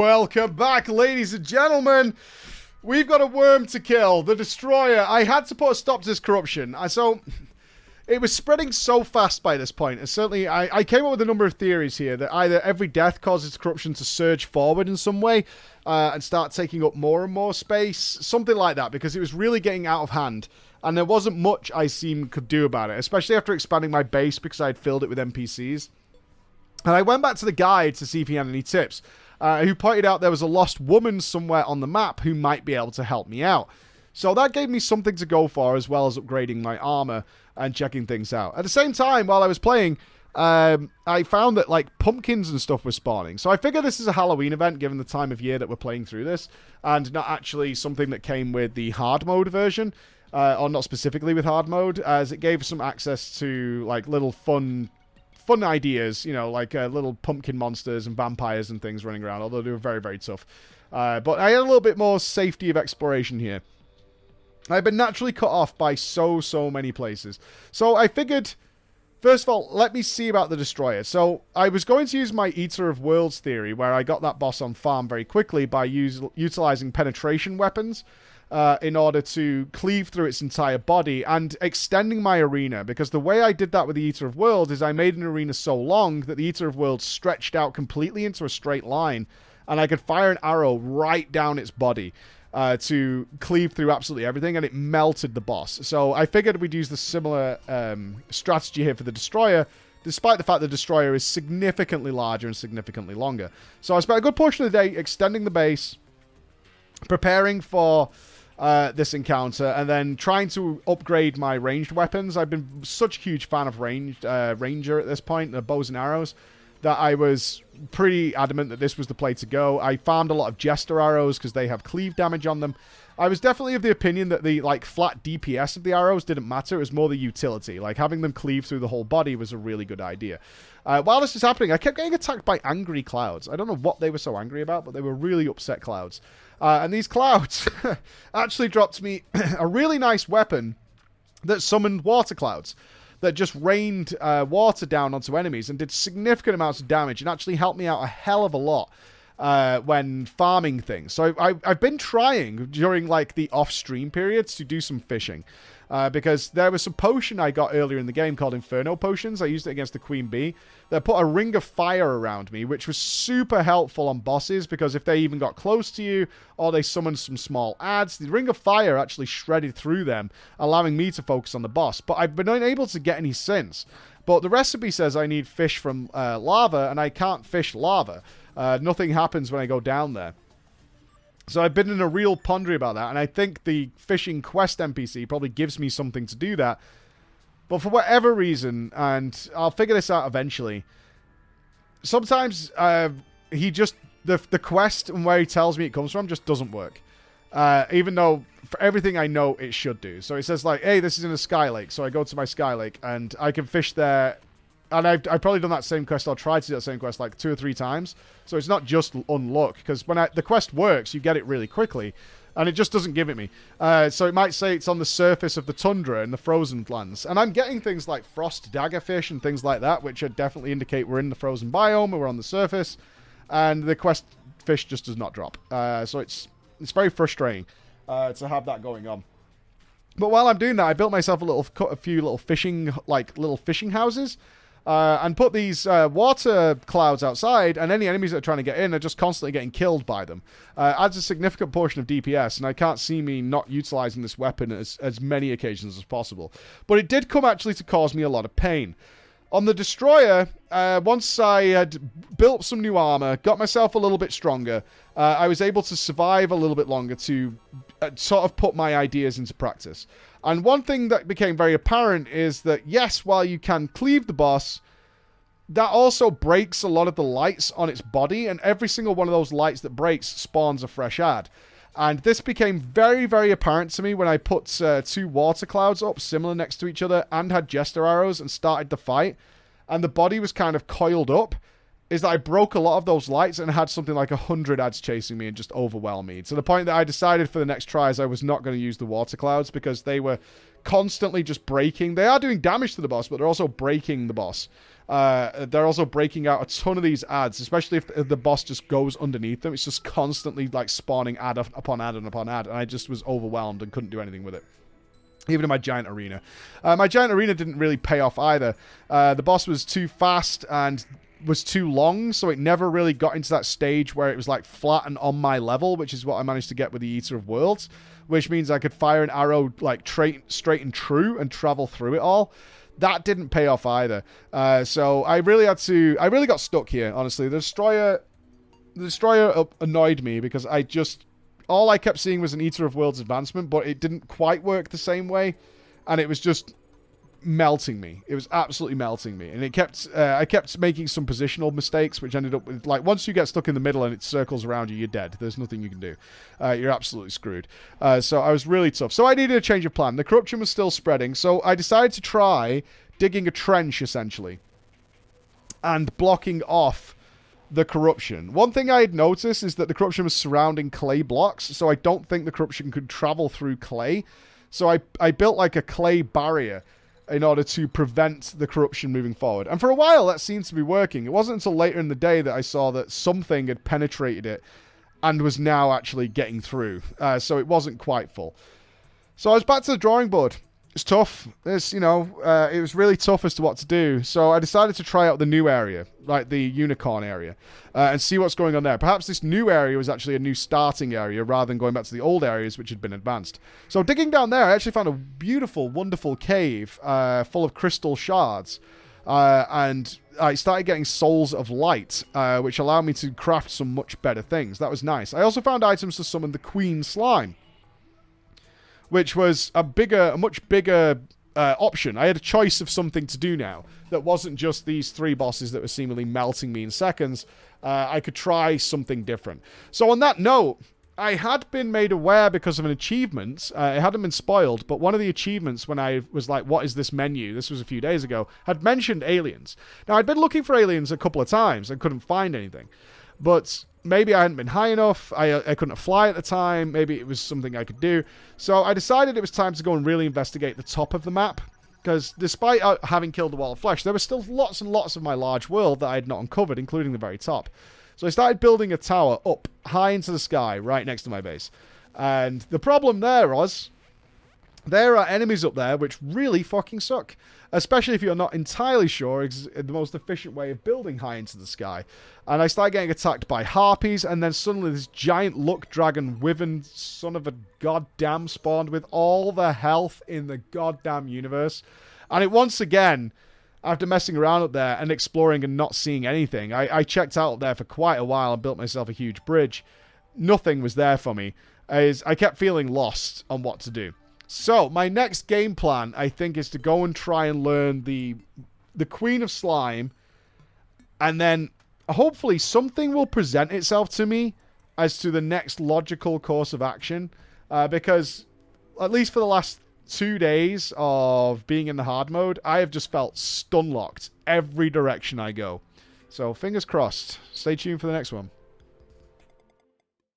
Welcome back, ladies and gentlemen. We've got a worm to kill, the Destroyer. I had to put a stop to this corruption. So it was spreading so fast by this point. And certainly, I came up with a number of theories here that either every death causes corruption to surge forward in some way and start taking up more and more space, something like that, because it was really getting out of hand. And there wasn't much I could do about it, especially after expanding my base because I had filled it with NPCs. And I went back to the guide to see if he had any tips. Who pointed out there was a lost woman somewhere on the map who might be able to help me out. So that gave me something to go for, as well as upgrading my armor and checking things out. At the same time, while I was playing, I found that like pumpkins and stuff were spawning. So I figured this is a Halloween event, given the time of year that we're playing through this, and not actually something that came with the hard mode version, or not specifically with hard mode, as it gave some access to like little fun ideas, you know, like little pumpkin monsters and vampires and things running around, although they were very, very tough. But I had a little bit more safety of exploration here. I've been naturally cut off by so many places. So I figured, first of all, let me see about the Destroyer. So I was going to use my Eater of Worlds theory, where I got that boss on farm very quickly by utilizing penetration weapons. In order to cleave through its entire body and extending my arena, because the way I did that with the Eater of Worlds is I made an arena so long that the Eater of Worlds stretched out completely into a straight line, and I could fire an arrow right down its body to cleave through absolutely everything, and it melted the boss. So I figured we'd use the similar strategy here for the Destroyer, despite the fact the Destroyer is significantly larger and significantly longer. So I spent a good portion of the day extending the base, preparing for this encounter, and then trying to upgrade my ranged weapons. I've been such a huge fan of ranger at this point, the bows and arrows, that I was pretty adamant that this was the play to go. I farmed a lot of jester arrows because they have cleave damage on them. I was definitely of the opinion that the like flat DPS of the arrows didn't matter. It was more the utility. Like having them cleave through the whole body was a really good idea. While this was happening, I kept getting attacked by angry clouds. I don't know what they were so angry about, but they were really upset clouds. And these clouds actually dropped me a really nice weapon that summoned water clouds, that just rained water down onto enemies and did significant amounts of damage and actually helped me out a hell of a lot when farming things. So I've been trying during like the off-stream periods to do some fishing. Because there was some potion I got earlier in the game called Inferno Potions. I used it against the Queen Bee. That put a ring of fire around me, which was super helpful on bosses, because if they even got close to you, or they summoned some small adds, the ring of fire actually shredded through them, allowing me to focus on the boss. But I've been unable to get any since. But the recipe says I need fish from lava, and I can't fish lava. Nothing happens when I go down there. So I've been in a real pondering about that, and I think the fishing quest NPC probably gives me something to do that. But for whatever reason, and I'll figure this out eventually, sometimes the quest and where he tells me it comes from just doesn't work. Even though for everything I know it should do. So it says like, hey, this is in a sky lake. So I go to my sky lake and I can fish there. And I've probably done that same quest, or tried to do that same quest like 2 or 3 times. So it's not just unluck, because when the quest works, you get it really quickly. And it just doesn't give it me. So it might say it's on the surface of the tundra in the frozen lands. And I'm getting things like frost daggerfish and things like that, which definitely indicate we're in the frozen biome, or we're on the surface. And the quest fish just does not drop. So it's very frustrating to have that going on. But while I'm doing that, I built myself a few little fishing houses. And put these water clouds outside, and any enemies that are trying to get in are just constantly getting killed by them. Adds a significant portion of DPS, and I can't see me not utilizing this weapon as many occasions as possible. But it did come actually to cause me a lot of pain. On the Destroyer, once I had built some new armor, got myself a little bit stronger, I was able to survive a little bit longer to sort of put my ideas into practice. And one thing that became very apparent is that, yes, while you can cleave the boss, that also breaks a lot of the lights on its body, and every single one of those lights that breaks spawns a fresh ad. And this became very, very apparent to me when I put 2 water clouds up, similar next to each other, and had jester arrows and started the fight. And the body was kind of coiled up. is that I broke a lot of those lights and had something like 100 ads chasing me and just overwhelm me. To the point that I decided for the next tries I was not going to use the water clouds because they were constantly just breaking. They are doing damage to the boss, but they're also breaking the boss. They're also breaking out a ton of these ads, especially if the boss just goes underneath them. It's just constantly like spawning ad upon ad and upon ad, and I just was overwhelmed and couldn't do anything with it. Even in my giant arena. My giant arena didn't really pay off either. The boss was too fast and was too long, so it never really got into that stage where it was like flat and on my level, which is what I managed to get with the Eater of Worlds, which means I could fire an arrow like straight and true and travel through it all. That didn't pay off either. So I really got stuck here, honestly. The Destroyer annoyed me because all I kept seeing was an Eater of Worlds advancement, but it didn't quite work the same way, and it was just melting me. It was absolutely melting me, and I kept making some positional mistakes, which ended up with, like, once you get stuck in the middle and it circles around you, you're dead. There's nothing you can do. You're absolutely screwed. So I was really tough. So I needed a change of plan. The corruption was still spreading, so I decided to try digging a trench, essentially, and blocking off the corruption. One thing I had noticed is that the corruption was surrounding clay blocks, so I don't think the corruption could travel through clay. So I built like a clay barrier in order to prevent the corruption moving forward. And for a while, that seemed to be working. It wasn't until later in the day that I saw that something had penetrated it and was now actually getting through. So it wasn't quite full. So I was back to the drawing board. It's tough. It was really tough as to what to do. So I decided to try out the new area, like the unicorn area, and see what's going on there. Perhaps this new area was actually a new starting area rather than going back to the old areas which had been advanced. So digging down there, I actually found a beautiful, wonderful cave full of crystal shards. And I started getting souls of light, which allowed me to craft some much better things. That was nice. I also found items to summon the Queen Slime, which was a much bigger option. I had a choice of something to do now that wasn't just these 3 bosses that were seemingly melting me in seconds. I could try something different. So on that note, I had been made aware because of an achievement. It hadn't been spoiled, but one of the achievements when I was like, what is this menu? This was a few days ago, had mentioned aliens. Now, I'd been looking for aliens a couple of times and couldn't find anything. But maybe I hadn't been high enough. I couldn't fly at the time. Maybe it was something I could do. So I decided it was time to go and really investigate the top of the map. Because despite having killed the Wall of Flesh, there was still lots and lots of my large world that I had not uncovered, including the very top. So I started building a tower up high into the sky right next to my base. And the problem there was, there are enemies up there which really fucking suck. Especially if you're not entirely sure the most efficient way of building high into the sky. And I started getting attacked by harpies, and then suddenly this giant luck dragon wyvern son of a goddamn spawned with all the health in the goddamn universe. And it once again, after messing around up there and exploring and not seeing anything, I checked out up there for quite a while and built myself a huge bridge. Nothing was there for me, as I kept feeling lost on what to do. So, my next game plan, I think, is to go and try and learn the Queen of Slime, and then hopefully something will present itself to me as to the next logical course of action, because at least for the last 2 days of being in the hard mode, I have just felt stun-locked every direction I go. So, fingers crossed. Stay tuned for the next one.